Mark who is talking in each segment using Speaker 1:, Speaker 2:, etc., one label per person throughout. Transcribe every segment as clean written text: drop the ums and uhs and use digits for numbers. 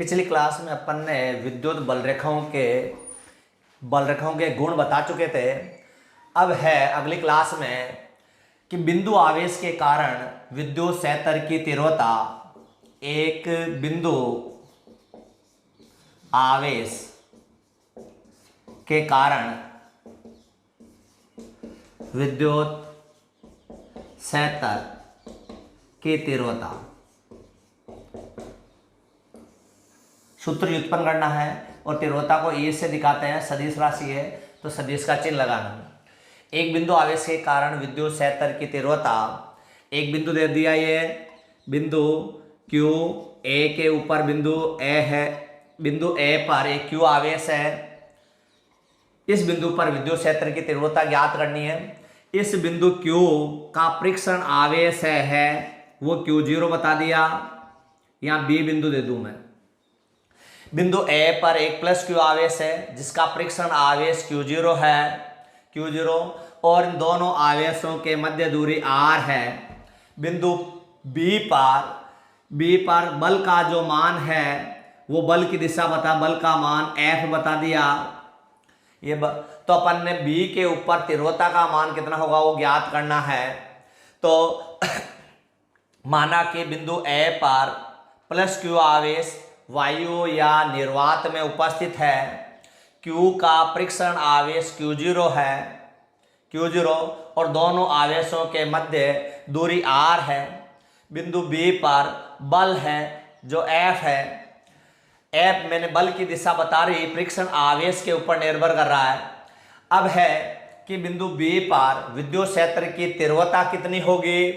Speaker 1: पिछली क्लास में अपन ने विद्युत बलरेखाओं के गुण बता चुके थे। अब है अगली क्लास में कि बिंदु आवेश के कारण विद्युत क्षेत्र की तीव्रता, एक बिंदु आवेश के कारण विद्युत क्षेत्र की तीव्रता, सूत्र व्युत्पन्न करना है और तीव्रता को ए से दिखाते हैं। सदिश राशि है तो सदिश का चिन्ह लगाना। एक बिंदु आवेश के कारण विद्युत क्षेत्र की तीव्रता, एक बिंदु दे दिया, ये बिंदु Q, ए के ऊपर बिंदु ए है, बिंदु ए पर एक Q आवेश है। इस बिंदु पर विद्युत क्षेत्र की तीव्रता ज्ञात करनी है। इस बिंदु Q का परीक्षण आवेश है वो Q0 बता दिया। यहाँ B बिंदु दे दूं मैं। बिंदु A पर एक प्लस Q आवेश है जिसका परीक्षण आवेश Q0 है, Q0, और इन दोनों आवेशों के मध्य दूरी R है। बिंदु B पर बल का जो मान है वो बल की दिशा बता, बल का मान F बता दिया। ये तो अपन ने B के ऊपर तीव्रता का मान कितना होगा वो ज्ञात करना है। तो माना कि बिंदु A पर प्लस Q आवेश वायु या निर्वात में उपस्थित है। Q का परीक्षण आवेश Q0 है, Q0, और दोनों आवेशों के मध्य दूरी R है। बिंदु B पर बल है जो F है। F मैंने बल की दिशा बता रही, परीक्षण आवेश के ऊपर निर्भर कर रहा है। अब है कि बिंदु B पर विद्युत क्षेत्र की तीव्रता कितनी होगी,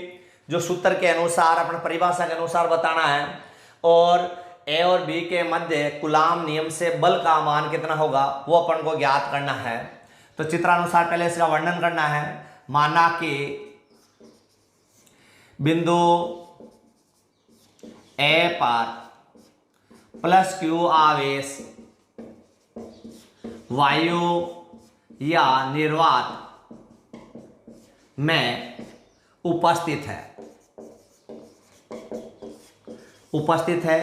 Speaker 1: जो सूत्र के अनुसार, अपने परिभाषा के अनुसार बताना है। और A और B के मध्य कूलाम नियम से बल का मान कितना होगा वो अपन को ज्ञात करना है। तो चित्रानुसार पहले इसका वर्णन करना है। माना कि बिंदु A पर प्लस Q आवेश वायु या निर्वात में उपस्थित है।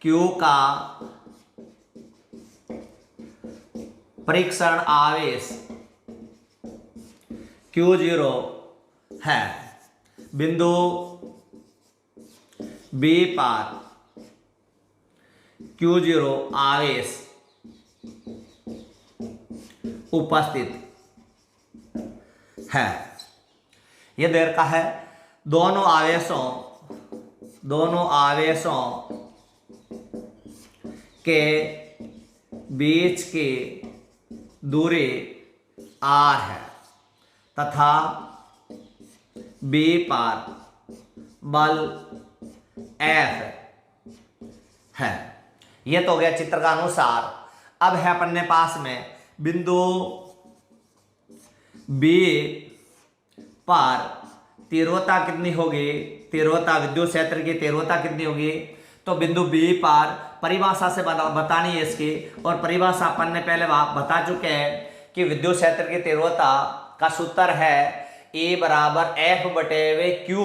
Speaker 1: Q का परीक्षण आवेश Q0 है। बिंदु B पर Q0 आवेश उपस्थित है। यह देर का है। दोनों आवेशों के बीच की दूरी R है तथा B पर बल F है। यह तो हो गया चित्र का अनुसार। अब है अपने पास में बिंदु B पर तीव्रता कितनी होगी, विद्युत क्षेत्र की तीव्रता कितनी होगी। तो बिंदु B पर परिभाषा से बतानी है इसकी, और परिभाषा अपन ने पहले बता चुके हैं कि विद्युत क्षेत्र की तीव्रता का सूत्र है E बराबर F/Q।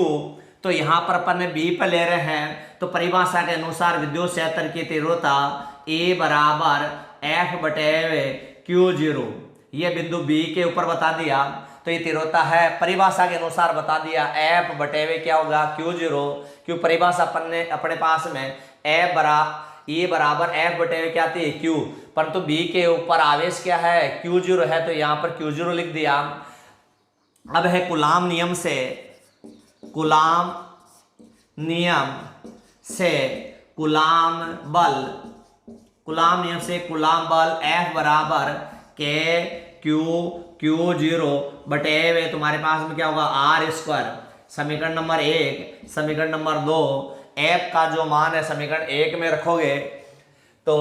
Speaker 1: तो यहाँ पर अपन ने B पर ले रहे हैं, तो परिभाषा के अनुसार विद्युत क्षेत्र की तीव्रता E बराबर F/Q0। ये बिंदु B के ऊपर बता दिया, तो ये तीव्रता है। परिभाषा के अनुसार बता दिया F/, क्या होगा, Q0। क्यों परिभाषा अपन ने अपने पास में E बराबर F/, क्या आती है, Q, परंतु B के ऊपर आवेश क्या है, Q0 है, तो यहाँ पर Q0 लिख दिया। अब है कूलाम नियम से कूलाम बल F बराबर Q0/, तुम्हारे पास में क्या होगा, R²। समीकरण नंबर 1, समीकरण नंबर 2, F का जो मान है समीकरण 1 में रखोगे तो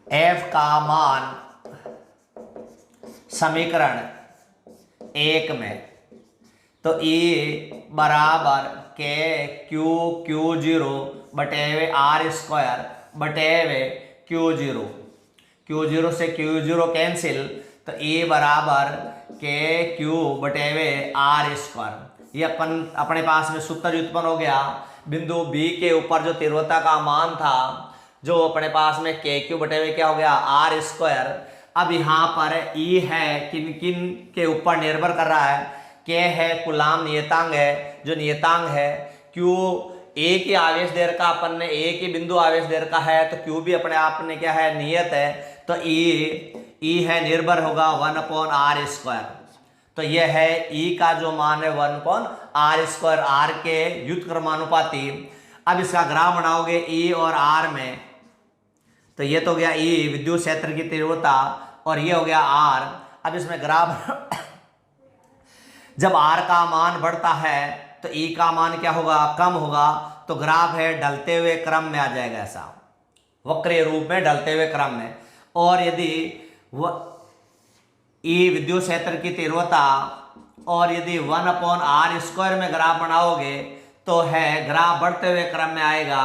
Speaker 1: F का मान समीकरण 1 में, तो E बराबर Q0/R²/Q0। Q0 से Q0 कैंसिल, तो E बराबर KQ/R²। ये अपने पास में सूत्र उत्पन्न हो गया। बिंदु बी के ऊपर जो तीव्रता का मान था, जो अपने पास में के क्यू बटे हुए क्या हो गया आर स्क्वायर। अब यहाँ पर ई है, किन किन के ऊपर निर्भर कर रहा है, के है कूलाम नियतांक है, जो नियतांक है। क्यू एक ही आवेश देर का, अपन ने एक ही बिंदु आवेश देर का है, तो क्यू भी अपने आप में क्या है नियत है। तो ई है निर्भर होगा 1/r²। तो यह है ई का जो मान है 1/r², आर के व्युत्क्रमानुपाती। अब इसका ग्राफ बनाओगे ई और आर में, तो ये तो हो गया ई विद्युत क्षेत्र की तीव्रता और ये हो गया आर। अब इसमें ग्राफ जब आर का मान बढ़ता है तो ई का मान क्या होगा कम होगा, तो ग्राफ है ढलते हुए क्रम में आ जाएगा, ऐसा वक्रीय रूप में ढलते हुए क्रम में। और यदि ई विद्युत क्षेत्र की तीव्रता और यदि 1/r² में ग्राफ बनाओगे तो है ग्राफ बढ़ते हुए क्रम में आएगा।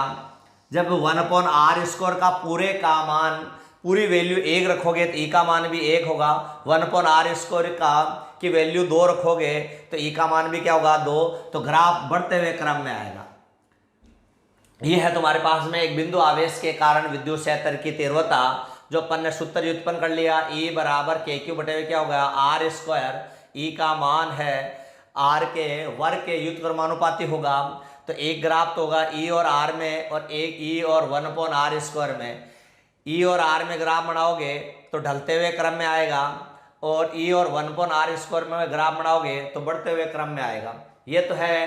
Speaker 1: जब 1/r² का पूरे का मान पूरी वैल्यू 1 रखोगे तो ई का मान भी 1 होगा। 1/r² का की वैल्यू 2 रखोगे तो ई का मान भी क्या होगा 2। तो ग्राफ बढ़ते हुए क्रम में आएगा। यह है तुम्हारे पास में एक बिंदु आवेश के कारण विद्युत क्षेत्र की तीव्रता, जो अपन ने सूत्र उत्पन्न कर लिया। ई बराबर के क्यू बटे हुए क्या होगा r²। ई का मान है आर के वर्ग के व्युत्क्रमानुपाती होगा। तो एक ग्राफ तो होगा ई और आर में और एक ई और 1/r² में। ई और आर में ग्राफ बनाओगे तो ढलते हुए क्रम में आएगा, और ई और 1/r² में ग्राफ बनाओगे तो बढ़ते हुए क्रम में आएगा। ये तो है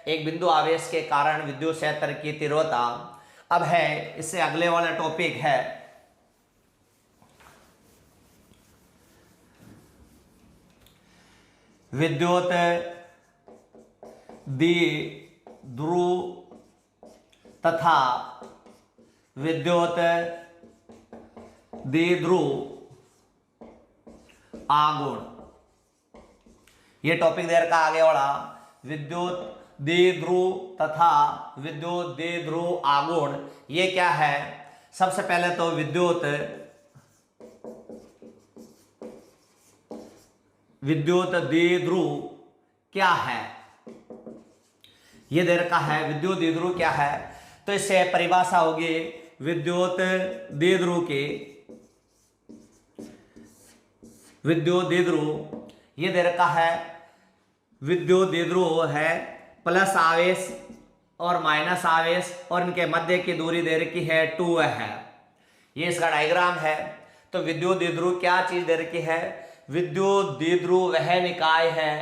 Speaker 1: एक बिंदु आवेश के कारण विद्युत क्षेत्र की तीव्रता। अब है इससे अगले वाला टॉपिक है विद्युत द्विध्रुव तथा विद्युत द्विध्रुव आघूर्ण। ये टॉपिक दे रखा आगे वाला, विद्युत द्विध्रुव तथा विद्युत द्विध्रुव आघूर्ण। ये क्या है? सबसे पहले तो विद्युत द्विध्रुव क्या है ये दे रखा है। विद्युत द्विध्रुव क्या है? तो इससे परिभाषा होगी विद्युत द्विध्रुव की। विद्युत द्विध्रुव ये दे रखा है, विद्युत द्विध्रुव है प्लस आवेश और माइनस आवेश और इनके मध्य की दूरी दे रखी है 2 है। ये इसका डायग्राम है। तो विद्युत द्विध्रुव क्या चीज दे रखी है? विद्युत द्विध्रुव वह निकाय है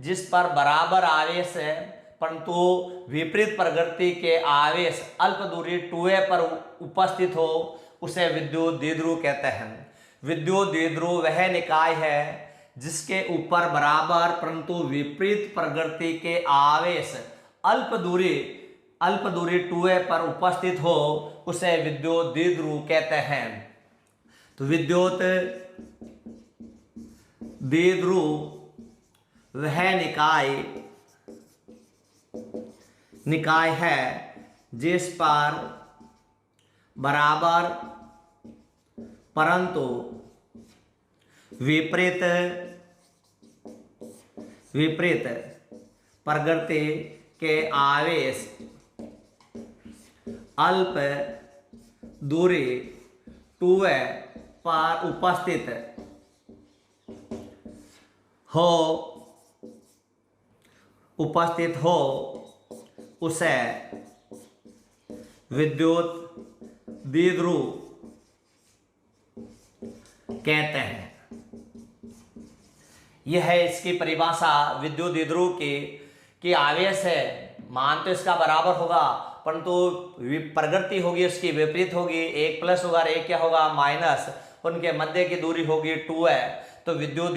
Speaker 1: जिस पर बराबर आवेश है परंतु विपरीत प्रकृति के आवेश अल्प दूरी 2a पर उपस्थित हो, उसे विद्युत द्विध्रुव कहते हैं। विद्युत द्विध्रुव वह निकाय है जिसके ऊपर बराबर परंतु विपरीत प्रकृति के आवेश अल्प दूरी 2a पर उपस्थित हो, उसे विद्युत द्विध्रुव कहते हैं। तो विद्युत द्विध्रुव वह निकाय है जिस पर बराबर परंतु विपरीत प्रकृति के आवेश अल्प दूरी 2a पर उपस्थित हो, उसे विद्युत द्विध्रुव कहते हैं। यह है इसकी परिभाषा विद्युत द्विध्रुव की कि आवेश है, मान तो इसका बराबर होगा परंतु प्रकृति होगी उसकी विपरीत होगी, एक प्लस होगा और एक क्या होगा माइनस, उनके मध्य की दूरी होगी 2 है। तो विद्युत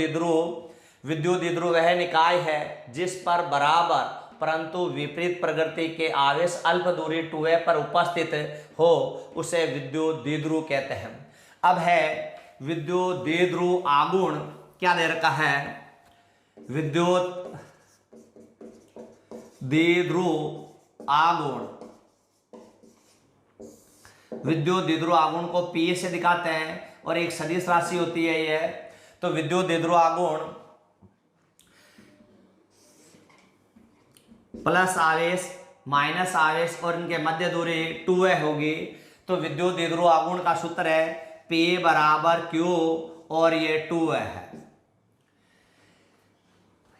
Speaker 1: द्विध्रुव वह निकाय है जिस पर बराबर परंतु विपरीत प्रकृति के आवेश अल्प दूरी 2a पर उपस्थित हो, उसे विद्युत द्विध्रुव कहते हैं। अब है विद्युत द्विध्रुव आघूर्ण क्या दे रखा है? विद्युत द्विध्रुव आघूर्ण, विद्युत द्विध्रुव आघूर्ण को P से दिखाते हैं और एक सदिश राशि होती है यह। तो विद्युत द्विध्रुव आघूर्ण प्लस आवेश माइनस आवेश और इनके मध्य दूरी 2a होगी। तो विद्युत द्विध्रुव आघूर्ण का सूत्र है P बराबर Q और ये 2a है।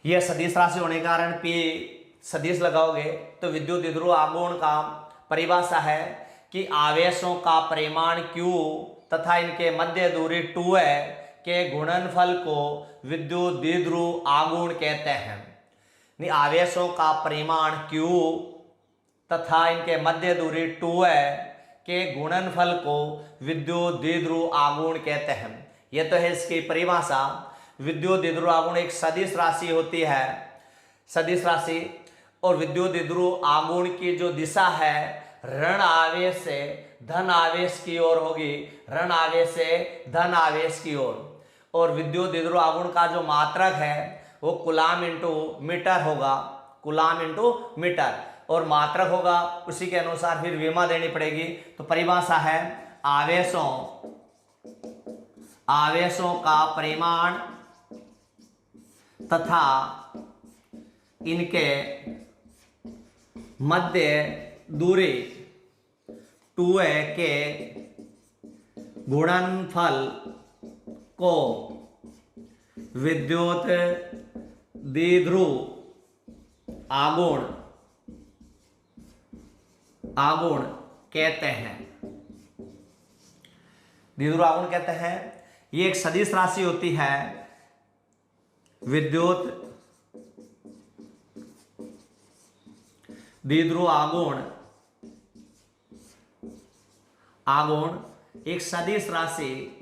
Speaker 1: यह सदिश राशि होने के कारण P सदिश लगाओगे तो विद्युत द्विध्रुव आघूर्ण का परिभाषा है कि आवेशों का परिमाण Q तथा इनके मध्य दूरी 2a के गुणनफल को विद्युत द्विध्रुव आघूर्ण कहते हैं। आवेशों का परिमाण Q तथा इनके मध्य दूरी 2a के गुणनफल को विद्युत द्विध्रुव आघूर्ण कहते हैं। यह तो है इसकी परिभाषा। विद्युत द्विध्रुव आघूर्ण एक सदिश राशि होती है, सदिश राशि, और विद्युत द्विध्रुव आघूर्ण की जो दिशा है ऋण आवेश से धन आवेश की ओर होगी, ऋण आवेश से धन आवेश की ओर। और विद्युत द्विध्रुव आघूर्ण का जो मात्रक है वो कूलाम इंटू मीटर होगा, कूलाम इंटू मीटर, और मात्रक होगा उसी के अनुसार फिर विमा देनी पड़ेगी। तो परिभाषा है आवेशों का परिमाण तथा इनके मध्य दूरी 2a के गुणनफल को विद्युत द्विध्रुव आघूर्ण कहते हैं, द्विध्रुव आघूर्ण कहते हैं। ये एक सदिश राशि होती है विद्युत द्विध्रुव आघूर्ण एक सदिश राशि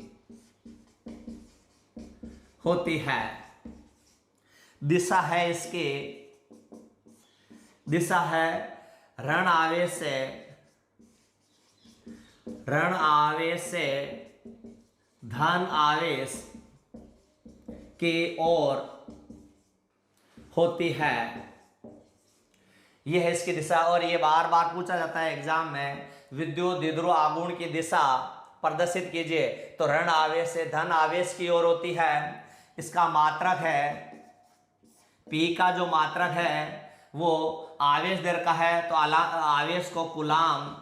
Speaker 1: होती है। दिशा है इसकी, दिशा है ऋण आवेश से धन आवेश की ओर होती है। यह है इसकी दिशा। और ये बार बार पूछा जाता है एग्जाम में, विद्युत द्विध्रुव आघूर्ण की दिशा प्रदर्शित कीजिए, तो ऋण आवेश से धन आवेश की ओर होती है। इसका मात्रक है P का जो मात्रक है वो आवेश दर का है, तो आवेश को कूलाम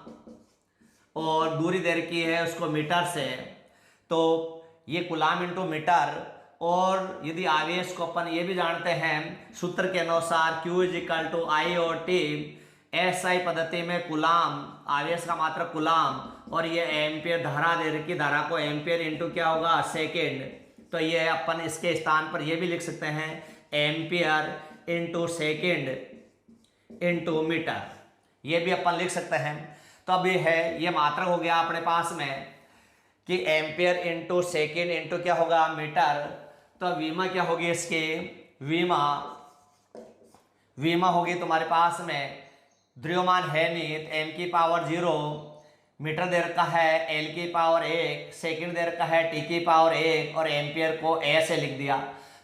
Speaker 1: और दूरी दर की है उसको मीटर से, तो ये कूलाम इंटू मीटर। और यदि आवेश को अपन ये भी जानते हैं सूत्र के अनुसार Q इजिकल टू I और T, SI पद्धति में कूलाम, आवेश का मात्रक कूलाम, और ये एम्पियर धारा दे रखी, धारा को एम्पियर इंटू क्या होगा सेकेंड। तो ये अपन इसके स्थान पर ये भी लिख सकते हैं ampere into second into metre, ये भी अपन लिख सकते हैं। तो अब ये है, ये मात्रक हो गया अपने पास में कि एम्पियर इंटू सेकेंड इंटू क्या होगा मीटर। तो विमा क्या होगी इसकी, विमा होगी तुम्हारे पास में, द्रव्यमान है नहीं, m की पावर 0, मीटर दे रखा है l की पावर 1, सेकंड दे रखा है t की पावर 1, और एम्पियर को a से लिख दिया।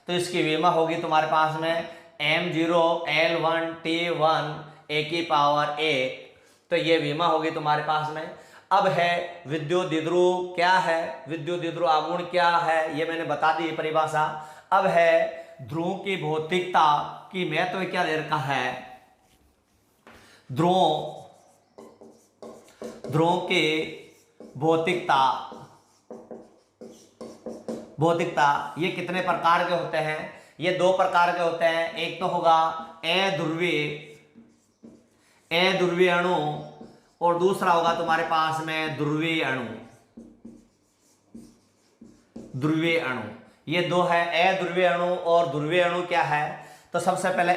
Speaker 1: तो इसकी विमा होगी तुम्हारे पास में m0 l1 t1 a की पावर 1। तो ये विमा होगी तुम्हारे पास में। अब है विद्युत द्विध्रुव क्या है, विद्युत द्विध्रुव आघूर्ण क्या है, ये मैंने बता दी परिभाषा। अब है ध्रुव की भौतिकता की महत्व क्या दे रखा है, ध्रुव की भौतिकता ये कितने प्रकार के होते हैं, ये 2 प्रकार के होते हैं। एक तो होगा अध्रुवीय अणु, और दूसरा होगा तुम्हारे पास में ध्रुवीय अणु। ये 2 है, अध्रुवीय अणु और ध्रुवीय अणु क्या है। तो सबसे पहले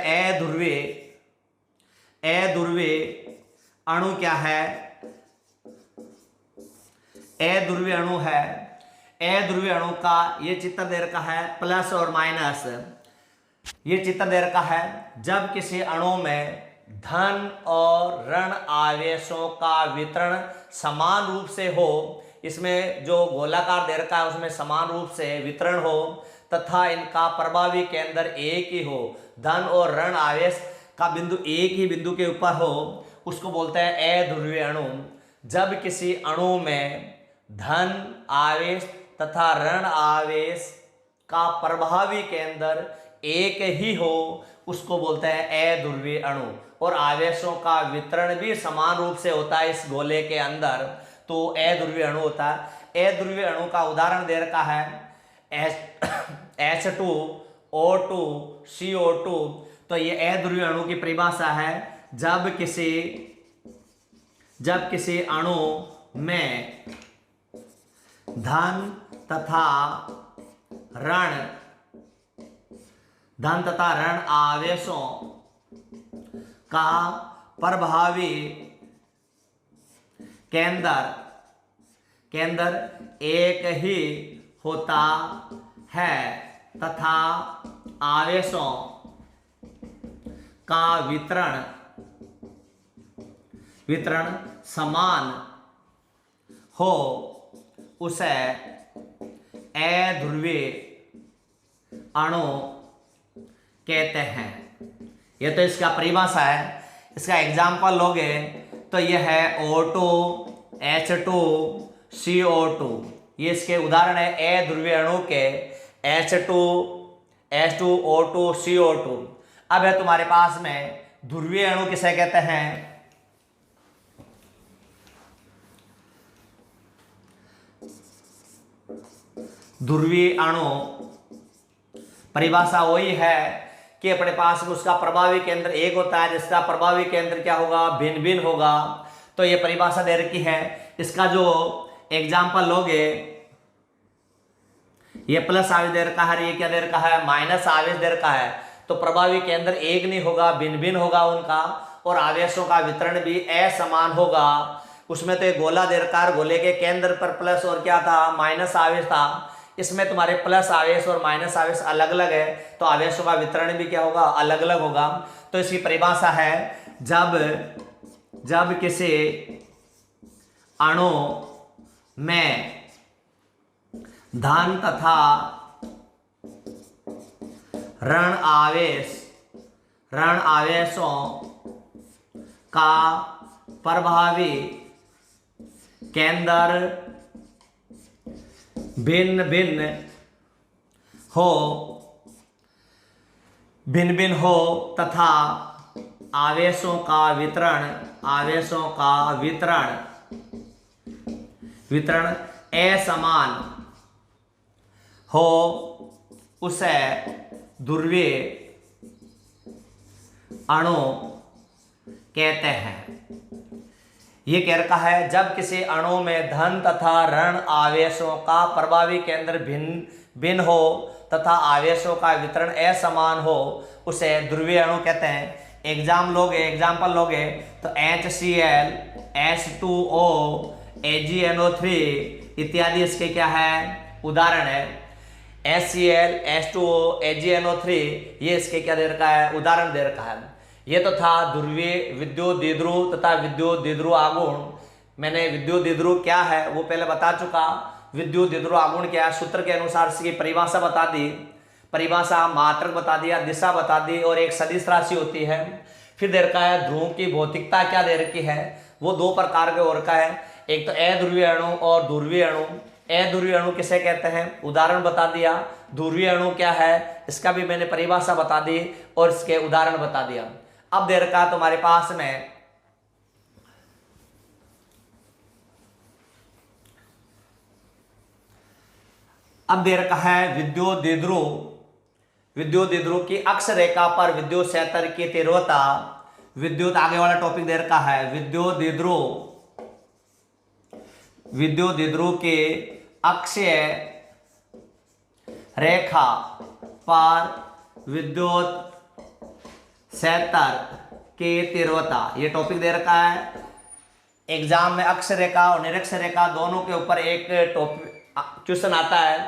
Speaker 1: अध्रुवीय अणु क्या है, अध्रुवीय अणु है, अध्रुवीय अणु का ये चित्र दे रखा है प्लस और माइनस, ये चित्र दे रखा है जब किसी अणु में धन और ऋण आवेशों का वितरण समान रूप से हो, इसमें जो गोलाकार दे रखा है उसमें समान रूप से वितरण हो, तथा इनका प्रभावी केंद्र एक ही हो, धन और ऋण आवेश का बिंदु एक ही बिंदु के ऊपर हो, उसको बोलते हैं अध्रुवीय अणु। जब किसी अणु में धन आवेश तथा ऋण आवेश का प्रभावी केंद्र एक ही हो उसको बोलते हैं अध्रुवीय अणु। और आवेशों का वितरण भी समान रूप से होता है इस गोले के अंदर, तो अध्रुवीय अणु होता है। अध्रुवीय अणु का उदाहरण दे रखा है H2O2 CO2। तो ये अध्रुवीय अणु की परिभाषा है, जब किसी अणु में धन तथा ऋण आवेशों का प्रभावी केंद्र एक ही होता है तथा आवेशों का वितरण समान हो उसे अध्रुवीय अणु कहते हैं। ये तो इसका परिभाषा है। इसका एग्जाम्पल लोगे तो यह है O2 H2 CO2, ये इसके उदाहरण है अध्रुवीय अणु के H2 H2O2 CO2। अब है तुम्हारे पास में ध्रुवीय अणु किसे कहते हैं? ध्रुवीय अणु परिभाषा वही है कि अपने पास में उसका प्रभावी केंद्र एक होता है, जिसका प्रभावी केंद्र क्या होगा? भिन्न भिन्न होगा। तो ये परिभाषा दे रखी है। इसका जो एग्जाम्पल लोगे, ये प्लस आवेश दे रखा है, ये क्या दे रखा है? माइनस आवेश दे रखा है। तो प्रभावी केंद्र एक नहीं होगा, भिन्न भिन्न होगा उनका, और आवेशों का वितरण भी असमान होगा। उसमें तो एक गोला दे रखा है, गोले के केंद्र पर प्लस और क्या था? माइनस आवेश था। इसमें तुम्हारे प्लस आवेश और माइनस आवेश अलग अलग है, तो आवेशों का वितरण भी क्या होगा? अलग अलग होगा। तो इसकी परिभाषा है, जब किसी अणु में धन तथा ऋण आवेशों का प्रभावी केंद्र भिन्न भिन्न हो तथा आवेशों का वितरण असमान हो उसे ध्रुवीय अणु कहते हैं। ये कह रखा है, जब किसी अणु में धन तथा ऋण आवेशों का प्रभावी केंद्र भिन्न हो तथा आवेशों का वितरण असमान हो उसे ध्रुवीय अणु कहते हैं। एग्जाम्पल लोगे तो HCl H2O AgNO3 इत्यादि इसके क्या है? उदाहरण है। HCl H2O AgNO3 ये इसके क्या दे रखा है? उदाहरण दे रखा है। ये तो था ध्रुवीय विद्युत द्विध्रुव तथा विद्युत द्विध्रुव आघूर्ण। मैंने विद्युत द्विध्रुव क्या है वो पहले बता चुका। विद्युत द्विध्रुव आघूर्ण क्या है, सूत्र के अनुसार इसकी परिभाषा बता दी, परिभाषा मात्रक बता दिया, दिशा बता दी, और एक सदिश राशि होती है। फिर दे रखा है ध्रुव की भौतिकता क्या दे रखी है, वो दो प्रकार के और का है, एक तो अध्रुवीय अणु और ध्रुवीय अणु। अध्रुवीय अणु किसे कहते हैं, उदाहरण बता दिया। ध्रुवीय अणु क्या है, इसका भी मैंने परिभाषा बता दी और इसके उदाहरण बता दिया। अब दे रखा तुम्हारे पास में अब दे रखा है विद्युत द्विध्रुव की अक्ष रेखा पर विद्युत क्षेत्र की तीव्रता। विद्युत आगे वाला टॉपिक दे रखा है, विद्युत द्विध्रुव की अक्षीय रेखा पर विद्युत क्षेत्र की तीव्रता। ये टॉपिक दे रखा है एग्जाम में। अक्ष रेखा और निरक्ष रेखा दोनों के ऊपर एक टॉपिक क्वेश्चन आता है।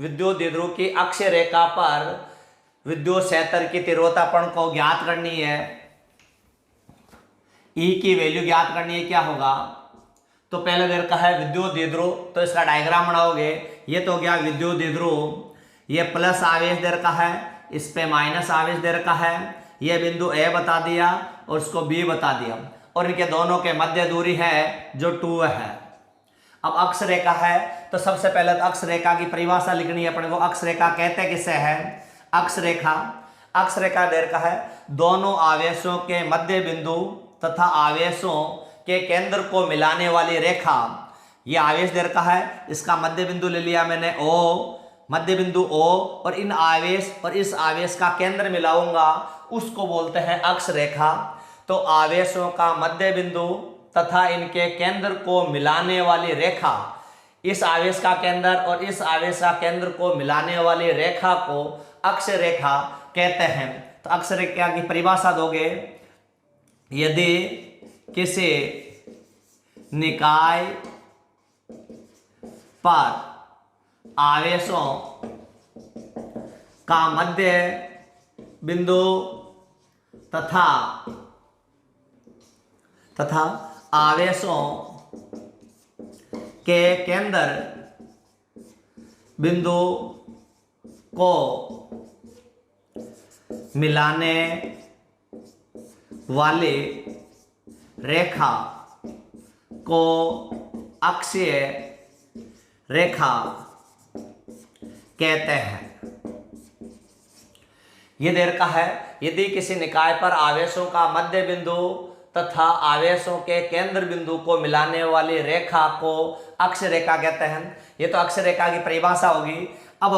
Speaker 1: विद्युत द्विध्रुव की अक्षीय रेखा पर विद्युत क्षेत्र की तीव्रतापण को ज्ञात करनी है। E की वैल्यू ज्ञात करनी है, क्या होगा? तो पहले दे रखा है विद्युत द्विध्रुव, तो इसका डायग्राम बनाओगे। ये तो हो गया विद्युत द्विध्रुव, ये प्लस आवेश दे रखा है, इस पे माइनस आवेश दे रखा है। ये बिंदु A बता दिया और इसको B बता दिया, और इनके दोनों के मध्य दूरी है जो 2 है। अब अक्ष रेखा है, तो सबसे पहले तो अक्ष रेखा की परिभाषा लिखनी है अपने को। अक्ष रेखा कहते किसे है? अक्ष रेखा, अक्ष रेखा दे रखा है दोनों आवेशों के मध्य बिंदु तथा आवेशों के केंद्र को मिलाने वाली रेखा। ये आवेश दे रखा है, इसका मध्य बिंदु ले लिया मैंने O, मध्य बिंदु O, और इन आवेश और इस आवेश का केंद्र मिलाऊंगा, उसको बोलते हैं अक्ष रेखा। तो आवेशों का मध्य बिंदु तथा इनके केंद्र को मिलाने वाली रेखा, इस आवेश का केंद्र और इस आवेश का केंद्र को मिलाने वाली रेखा को अक्ष रेखा कहते हैं। तो अक्ष रेखा की परिभाषा दोगे, यदि किसी निकाय पर आवेशों का मध्य बिंदु तथा आवेशों के केंद्र बिंदु को मिलाने वाली रेखा को अक्षीय रेखा कहते हैं। यह दे रखा है यदि किसी निकाय पर आवेशों का मध्य बिंदु तथा आवेशों के केंद्र बिंदु को मिलाने वाली रेखा को अक्ष रेखा कहते हैं। ये तो अक्ष रेखा की परिभाषा होगी। अब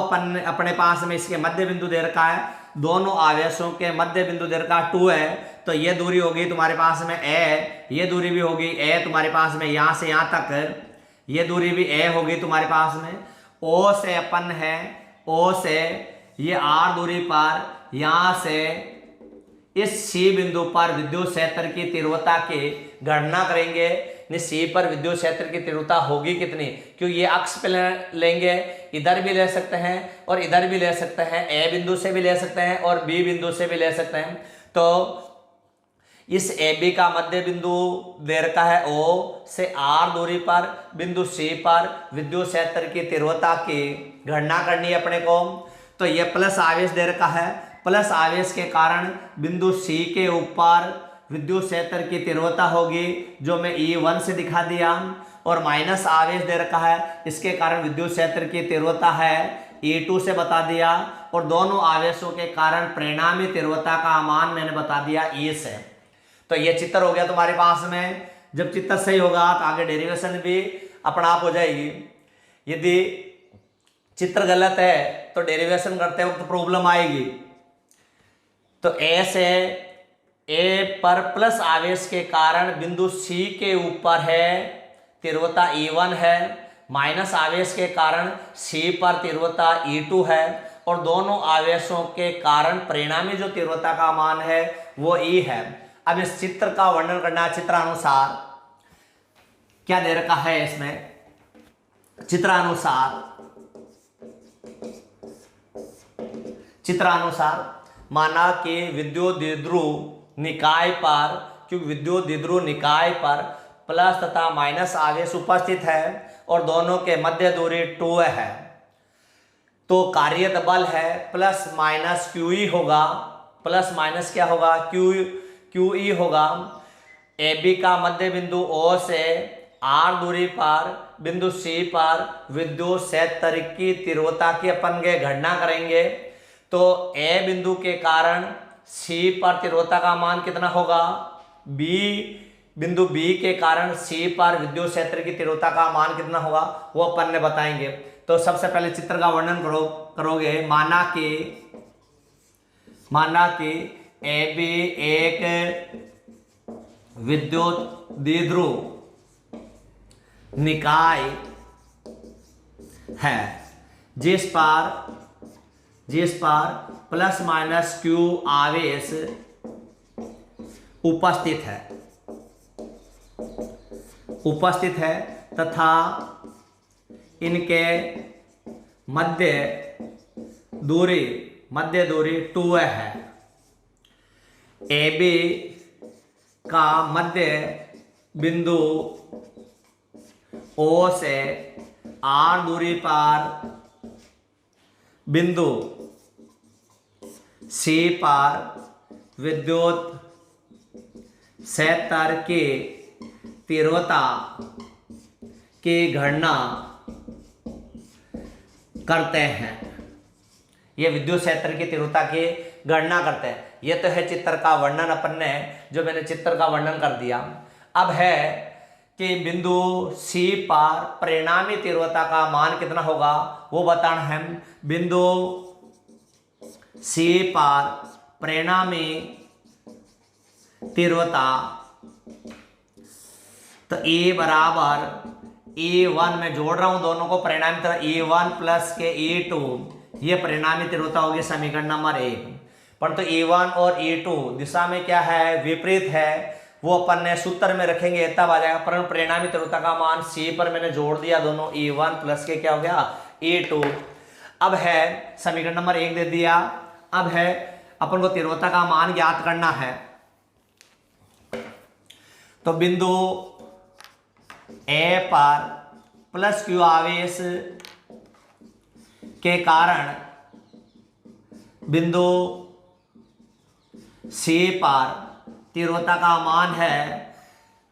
Speaker 1: अपने पास में इसके मध्य बिंदु दे रखा है, दोनों आवेशों के मध्य बिंदु दे रखा 2 है, तो ये दूरी होगी तुम्हारे पास में a, ये दूरी भी होगी a तुम्हारे पास में यहाँ से यहाँ तक, ये दूरी भी a होगी तुम्हारे पास में। O से अपन है, O से ये r दूरी पर यहाँ से इस C बिंदु पर विद्युत क्षेत्र की तीव्रता की गणना करेंगे। C पर विद्युत क्षेत्र की तीव्रता होगी कितनी, क्योंकि ये अक्ष पे लेंगे, इधर भी ले सकते हैं और इधर भी ले सकते हैं, A बिंदु से भी ले सकते हैं और B बिंदु से भी ले सकते हैं। तो इस AB का मध्य बिंदु दे रखा है O से R दूरी पर बिंदु C पर विद्युत क्षेत्र की तीव्रता की गणना करनी है अपने को। तो ये प्लस आवेश दे रखा है, प्लस आवेश के कारण बिंदु C के ऊपर विद्युत क्षेत्र की तीव्रता होगी जो मैं E1 से दिखा दिया, और माइनस आवेश दे रखा है, इसके कारण विद्युत क्षेत्र की तीव्रता है E2 से बता दिया, और दोनों आवेशों के कारण परिणामी तीव्रता का मान मैंने बता दिया E से। तो ये चित्र हो गया तुम्हारे पास में। जब चित्र सही होगा तो आगे डेरिवेशन भी अपना आप हो जाएगी। यदि चित्र गलत है तो डेरिवेशन करते वक्त प्रॉब्लम आएगी। तो A से A पर प्लस आवेश के कारण बिंदु C के ऊपर है तीव्रता E1 है, माइनस आवेश के कारण C पर तीव्रता E2 है, और दोनों आवेशों के कारण परिणामी जो तीव्रता का मान है वो E है। अब इस चित्र का वर्णन करना है चित्रानुसार। क्या दे रखा है इसमें, चित्रानुसार माना कि विद्युत द्विध्रुव निकाय पर, क्योंकि विद्युत द्विध्रुव निकाय पर प्लस तथा माइनस आवेश उपस्थित है और दोनों के मध्य दूरी 2 है, तो कार्यत बल है प्लस माइनस QE होगा, प्लस माइनस क्या होगा QE होगा। AB का मध्य बिंदु O से R दूरी पर बिंदु C पर विद्युत क्षेत्र की तीव्रता की अपन के गणना करेंगे। तो A बिंदु के कारण C पर तीव्रता का मान कितना होगा, बिंदु B के कारण C पर विद्युत क्षेत्र की तीव्रता का मान कितना होगा वो अपन ने बताएंगे। तो सबसे पहले चित्र का वर्णन करोगे। माना कि AB एक विद्युत द्विध्रुव निकाय है जिस पर प्लस माइनस Q आवेश उपस्थित है तथा इनके मध्य दूरी 2 है। AB का मध्य बिंदु O से R दूरी पर बिंदु C पर विद्युत क्षेत्र की तीव्रता की गणना करते हैं। ये विद्युत क्षेत्र की तीव्रता की गणना करते हैं। ये तो है चित्र का वर्णन, अपन ने जो मैंने चित्र का वर्णन कर दिया। अब है कि बिंदु C पर परिणामी तीव्रता का मान कितना होगा वो बताना है। बिंदु C पर परिणामी तीव्रता, तो E बराबर E1 में जोड़ रहा हूं दोनों को, परिणामी तीव्रता E1 प्लस के E2, ये परिणामी तीव्रता होगी समीकरण नंबर 1। परंतु E1 और E2 दिशा में क्या है, विपरीत है, वो अपन ने सूत्र में रखेंगे तब आ जाएगा। परंतु परिणामी तीव्रता का मान C पर मैंने जोड़ दिया दोनों, E1 प्लस के क्या हो गया E2। अब है समीकरण नंबर 1 दे दिया। अब है अपन को तीव्रता का मान ज्ञात करना है। तो बिंदु A पर प्लस Q आवेश के कारण बिंदु C पर तीव्रता का मान है,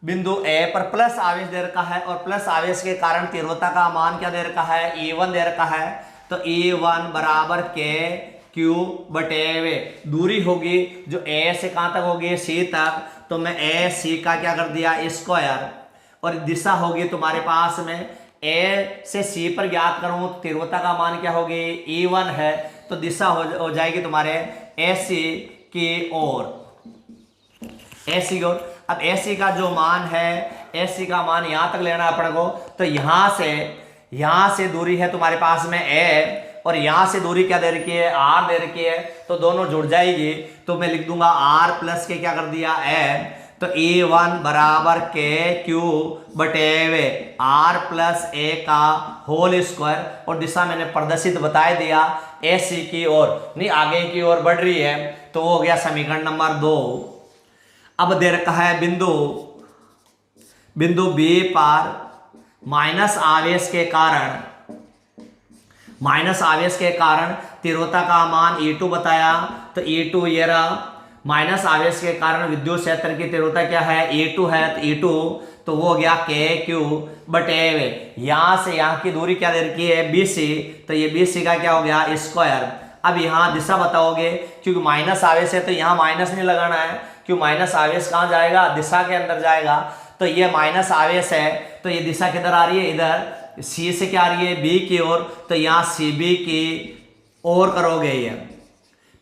Speaker 1: बिंदु A पर प्लस आवेश दे रखा है और प्लस आवेश के कारण तीव्रता का मान क्या दे रखा है, E1 दे रखा है। तो E1 बराबर के Q बटे वे, दूरी होगी जो A से कहां तक होगी, C तक, तो मैं A C का क्या कर दिया स्क्वायर, और दिशा होगी तुम्हारे पास में A से C पर ज्ञात करूं तीव्रता का मान क्या होगी, E1 है, तो दिशा हो जाएगी तुम्हारे AC की ओर, AC की ओर। अब AC का जो मान है, AC का मान यहां तक लेना अपने को, तो यहां से दूरी है तुम्हारे पास में A, और यहां से दूरी क्या दे रखी है, R दे रखी है, तो दोनों जुड़ जाएगी। तो मैं लिख दूंगा R प्लस के क्या कर दिया A, तो E1 बराबर के Q बटे वे R प्लस A का होल स्क्वायर, और दिशा मैंने प्रदर्शित बता दिया AC की ओर, नहीं आगे की ओर बढ़ रही है, तो वो हो गया समीकरण नंबर 2। अब दे रखा है बिंदु B पर माइनस आवेश के कारण तीव्रता का मान E2 बताया, तो E2 ये रहा, माइनस आवेश के कारण विद्युत क्षेत्र की तीव्रता क्या है, E2 है, तो E2 तो वो हो गया KQ बटे वे, यहां से यहां की दूरी क्या दे रखी है, BC, तो ये BC का क्या हो गया स्क्वायर। अब यहाँ दिशा बताओगे, क्योंकि माइनस आवेश है तो यहाँ माइनस नहीं लगाना है, क्यों माइनस आवेश कहाँ जाएगा, दिशा के अंदर जाएगा, तो ये माइनस आवेश है, तो ये दिशा किधर आ रही है, इधर C से क्या आ रही है, B की ओर, तो यहाँ CB की ओर करोगे। ये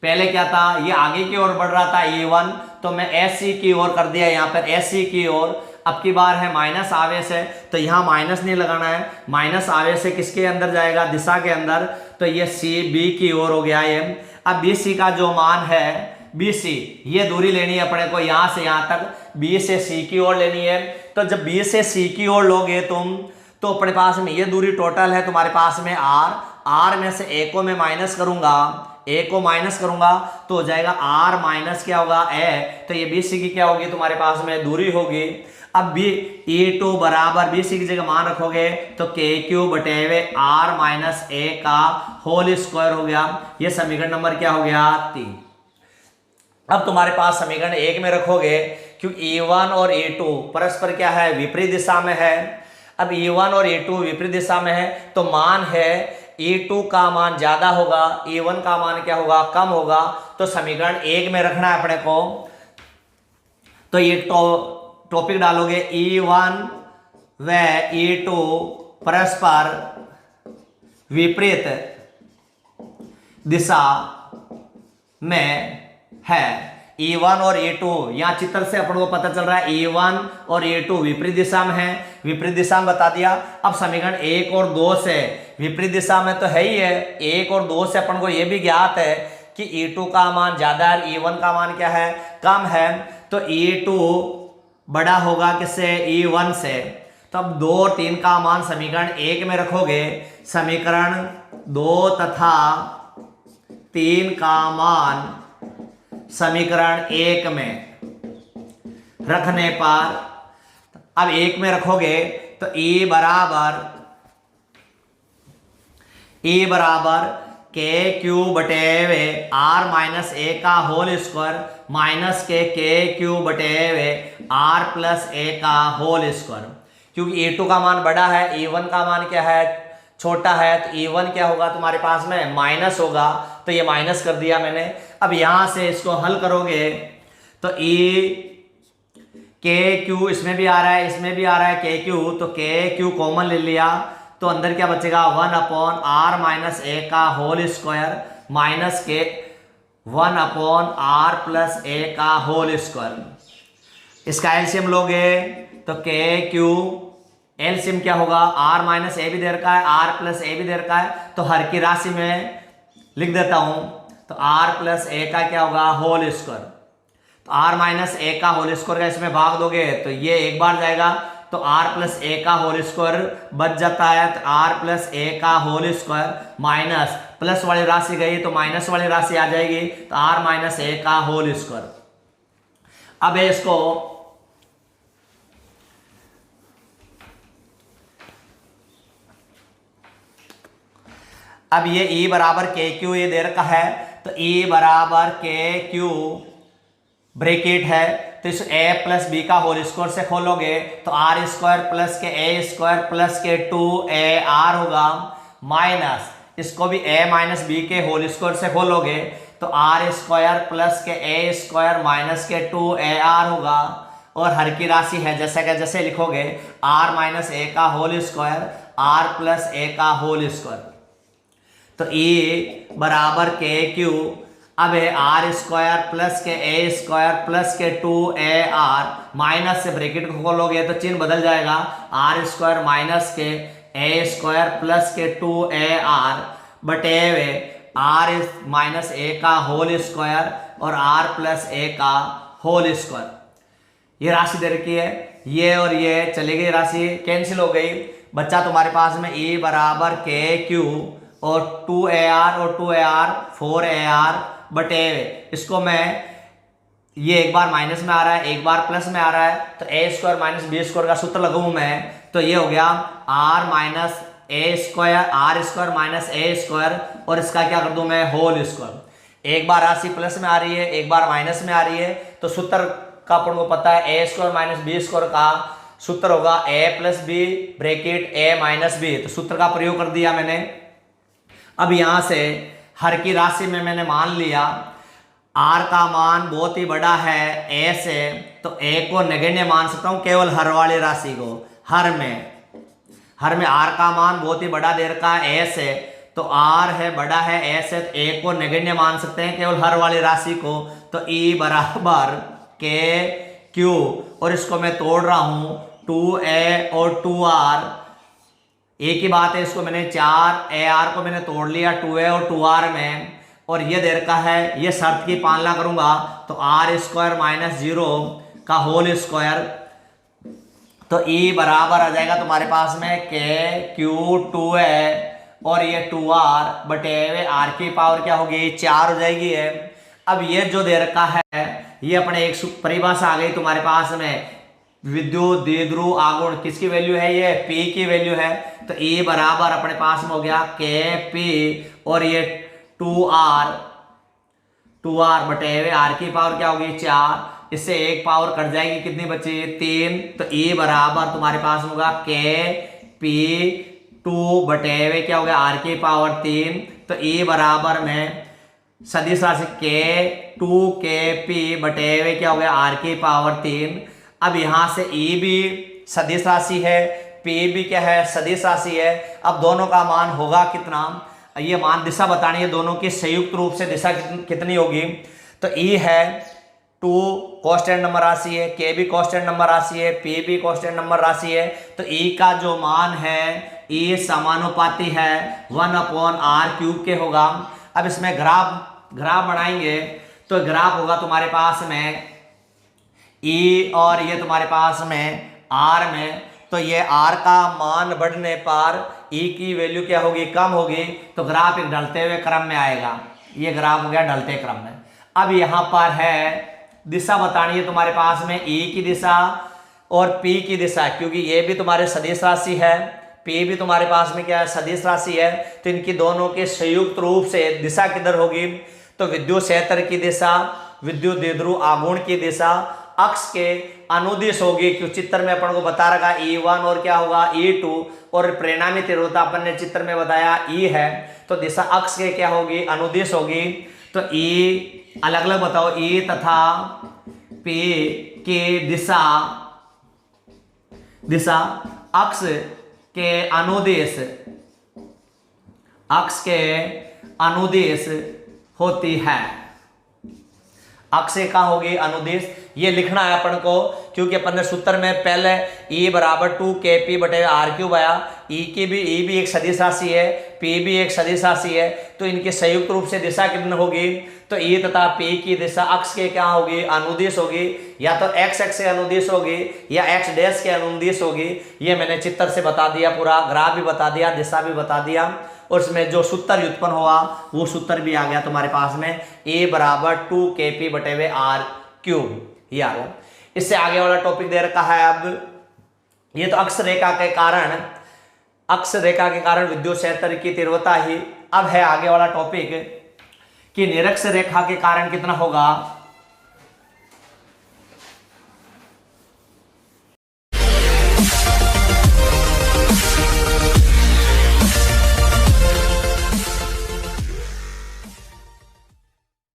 Speaker 1: पहले क्या था, ये आगे की ओर बढ़ रहा था E1, तो मैं SC की ओर कर दिया, यहाँ पर SC की ओर। अब की बार है माइनस आवेश है, तो यहाँ माइनस नहीं लगाना है, माइनस आवेश है किसके अंदर जाएगा, दिशा के अंदर, तो ये CB की ओर हो गया ये। अब BC का जो मान है, BC ये दूरी लेनी है अपने को, यहाँ से यहाँ तक B से C की ओर लेनी है। तो जब B से C की ओर लोगे तुम, तो अपने पास में ये दूरी टोटल है तुम्हारे पास में R में से A को मैं माइनस करूंगा, तो हो जाएगा R माइनस क्या होगा A, तो ये BC की क्या होगी तुम्हारे पास में दूरी होगी। अब E2 बराबर BC की जगह मान रखोगे तो KQ बटे हुए R माइनस A का होल स्क्वायर हो गया। ये समीकरण नंबर क्या हो गया 3। अब तुम्हारे पास समीकरण 1 में रखोगे, क्योंकि E1 और E2 परस्पर क्या है, विपरीत दिशा में है। अब E1 और E2 विपरीत दिशा में है, तो मान है E2 का मान ज्यादा होगा, E1 का मान क्या होगा, कम होगा। तो समीकरण 1 में रखना है अपने को, तो ये टॉपिक डालोगे E1 व E2 परस्पर विपरीत दिशा में है। E1 और E2 यहाँ चित्र से अपन को पता चल रहा है E1 और E2 विपरीत दिशा में है, विपरीत दिशा में बता दिया। अब समीकरण 1 और 2 से विपरीत दिशा में तो है ही है, 1 और 2 से अपन को ये भी ज्ञात है कि E2 का मान ज्यादा है, E1 का मान क्या है, कम है। तो E2 बड़ा होगा किससे, E1 से। तो अब 2 और 3 का मान समीकरण 1 में रखोगे, समीकरण 2 तथा 3 का मान समीकरण 1 में रखने पर, अब 1 में रखोगे तो E बराबर KQ बटे वे R माइनस A का होल स्क्वायर माइनस के KQ बटे वे R प्लस A का होल स्क्वायर। क्योंकि E2 का मान बड़ा है, E1 का मान क्या है, छोटा है तो E1 क्या होगा तुम्हारे पास में माइनस होगा, तो ये माइनस कर दिया मैंने। अब यहां से इसको हल करोगे तो के क्यू इसमें भी आ रहा है, इसमें भी आ रहा है के क्यू, तो के क्यू कॉमन ले लिया तो अंदर क्या बचेगा 1/r माइनस ए का होल स्क्वायर माइनस के 1/r प्लस ए का होल स्क्वायर। इसका एलसीएम लोगे तो के क्यू एलसीएम क्या होगा, r माइनस ए भी दे रखा है, r प्लस ए भी दे रखा है, तो हर की राशि में लिख देता हूं, तो r प्लस ए का क्या होगा होल स्क्वायर। तो r माइनस ए का होल स्क्वायर का इसमें भाग दोगे तो ये एक बार जाएगा, तो r प्लस ए का होल स्क्वायर बच जाता है, तो r प्लस ए का होल स्क्वायर माइनस प्लस वाली राशि गई तो माइनस वाली राशि आ जाएगी, तो r माइनस ए का होल स्क्वायर। अब इसको अब ये E बराबर के क्यू ये दे रखा है, तो E बराबर के क्यू ब्रैकेट है, तो इस a प्लस बी का होल स्क्वायर से खोलोगे तो r स्क्वायर प्लस के a स्क्वायर प्लस के 2ar होगा, माइनस इसको भी a माइनस बी के होल स्क्वायर से खोलोगे तो r स्क्वायर प्लस के a स्क्वायर माइनस के 2ar होगा, और हर की राशि है जैसे का जैसे लिखोगे r माइनस ए का होल स्क्वायर r प्लस ए का होल स्क्वायर। तो E बराबर के क्यू, अब है आर स्क्वायर प्लस के ए स्क्वायर प्लस के 2ar माइनस से ब्रैकेट को खोलोगे तो चिन्ह बदल जाएगा, आर स्क्वायर माइनस के ए स्क्वायर प्लस के 2ar बटे आर माइनस ए का होल स्क्वायर और आर प्लस ए का होल स्क्वायर। ये राशि दे रखी है, ये और ये चली गई, राशि कैंसिल हो गई, बच्चा तुम्हारे पास में E बराबर के क्यू और 2ar और 2ar 4ar बटे इसको मैं, ये एक बार माइनस में आ रहा है एक बार प्लस में आ रहा है, तो a square minus b square का सूत्र लगाऊं मैं तो ये हो गया r minus a square r square minus a square, और इसका क्या कर दूं मैं होल स्क्वायर। एक बार राशि प्लस में आ रही है एक बार माइनस में आ रही है, तो सूत्र का अपन को पता है ए स्क्वायर माइनस बी स्क्वायर का सूत्र होगा ए प्लस बी ब्रैकेट ए माइनस बी, तो सूत्र का प्रयोग कर दिया मैंने। अब यहां से हर की राशि में मैंने मान लिया r का मान बहुत ही बड़ा है a से, तो a को नगण्य मान सकता हूं केवल हर वाली राशि को, हर में r का मान बहुत ही बड़ा दे रखा है a से, तो r है बड़ा है a से, तो a को नगण्य मान सकते हैं केवल हर वाली राशि को, तो E बराबर के क्यू, और इसको मैं तोड़ रहा हूं 2a और 2r, एक ही बात है, इसको मैंने 4ar को मैंने तोड़ लिया 2a और 2r में, और ये दे रखा है, ये शर्त की पालना करूंगा तो r स्क्वायर माइनस 0 का होल स्क्वायर, तो E बराबर आ जाएगा तुम्हारे पास में के क्यू 2a और ये 2r बटे r की पावर क्या होगी 4 हो जाएगी है। अब ये जो दे रखा है ये अपने एक परिभाषा आ गई तुम्हारे पास में, विद्युत द्विध्रुव आघूर्ण किसकी वैल्यू है, ये P की वैल्यू है, तो E बराबर अपने पास में हो गया के P और ये 2r बटे r की पावर क्या होगी 4, इससे एक पावर कट जाएगी कितनी बची 3, तो E बराबर तुम्हारे पास होगा के P 2 बटे क्या हो गया r की पावर 3, तो E बराबर में सदिश राशि के 2 के P बटे क्या हो गया r की पावर 3। अब यहां से E भी सदिश राशि है P भी क्या है सदिश राशि है, अब दोनों का मान होगा कितना, ये मान दिशा बतानी है दोनों की संयुक्त रूप से दिशा कितनी होगी, तो E है 2 कांस्टेंट नंबर राशि है, K भी कांस्टेंट नंबर राशि है, P भी कांस्टेंट नंबर राशि है, तो E का जो मान है E समानुपाती है 1/r³ के होगा। अब इसमें ग्राफ बनाएंगे तो ग्राफ होगा तुम्हारे पास में E और ये तुम्हारे पास में R में, तो ये R का मान बढ़ने पर E की वैल्यू क्या होगी कम होगी, तो ग्राफ एक ढलते हुए क्रम में आएगा, ये ग्राफ हो गया ढलते क्रम में। अब यहाँ पर है दिशा बतानी है तुम्हारे पास में E की दिशा और P की दिशा, क्योंकि ये भी तुम्हारे सदिश राशि है P भी तुम्हारे पास में क्या है सदिश राशि है, तो इनकी दोनों के संयुक्त रूप से दिशा किधर होगी, तो विद्युत क्षेत्र की दिशा, विद्युत द्विध्रुव आघूर्ण की दिशा अक्ष के अनुदिश होगी, क्यों चित्र में अपन को बता रखा E1 और क्या होगा E2, और परिणामी तीव्रता अपन ने चित्र में बताया E है, तो दिशा अक्ष के क्या होगी, अनुदिश होगी। तो E अलग अलग बताओ, E तथा P की दिशा अक्ष के अनुदेश होती है। अक्ष से कहाँ होगी, अनुदेश। ये लिखना है अपन को, क्योंकि अपन ने सूत्र में पहले E बराबर 2kp/r³ आया। E भी एक सदिश राशि है, P भी एक सदिश राशि है, तो इनके संयुक्त रूप से दिशा कितनी होगी, तो E तथा P की दिशा अक्ष के क्या होगी, अनुदिश होगी। या तो x अक्ष से अनुदिश होगी या x डैश के अनुदिश होगी। ये मैंने चित्र से बता दिया, पूरा ग्राफ भी बता दिया, दिशा भी बता दिया, और उसमें जो सूत्र व्युत्पन्न हुआ वो सूत्र भी आ गया तुम्हारे पास में, A बराबर 2kp/r³, ये आ गया। इससे आगे वाला टॉपिक दे रखा है। अब ये तो अक्ष रेखा के कारण विद्युत क्षेत्र की तीव्रता ही। अब है आगे वाला टॉपिक कि निरक्ष रेखा के कारण कितना होगा,